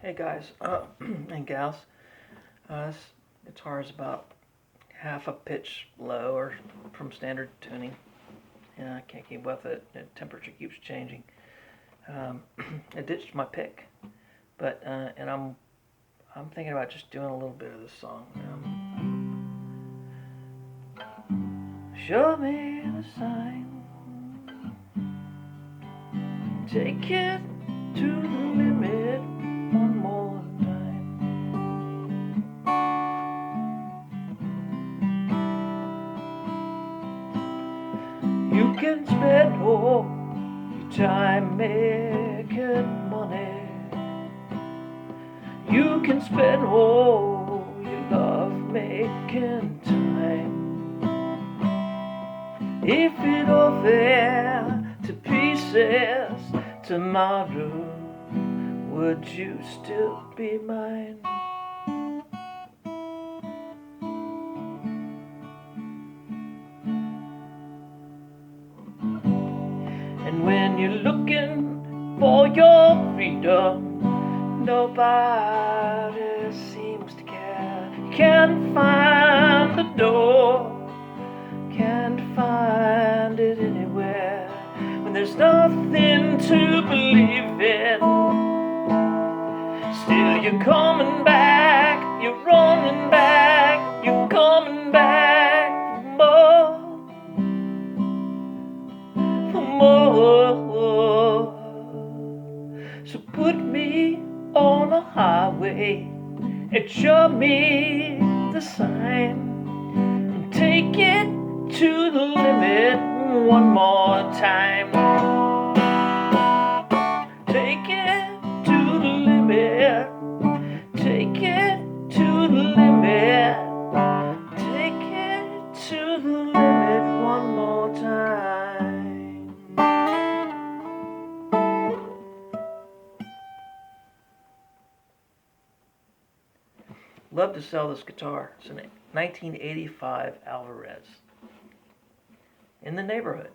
Hey guys and gals, this guitar is about half a pitch lower from standard tuning. Yeah, I can't keep with it. The temperature keeps changing. I ditched my pick, but and I'm thinking about just doing a little bit of this song. Show me the sign. Take it to the limit one more time. You can spend all your time making money. You can spend all your love making time. If it all fell to pieces tomorrow, would you still be mine? And when you're looking for your freedom, nobody seems to care. You can't find the door, can't find it anywhere. When there's nothing to believe in, still you're coming back, you're running back, you're coming back for more. So put me on a highway and show me the sign, and take it to the limit one more time. Take it to the limit. Take it to the limit. Take it to the limit one more time. Love to sell this guitar. It's a 1985 Alvarez. In the neighborhood.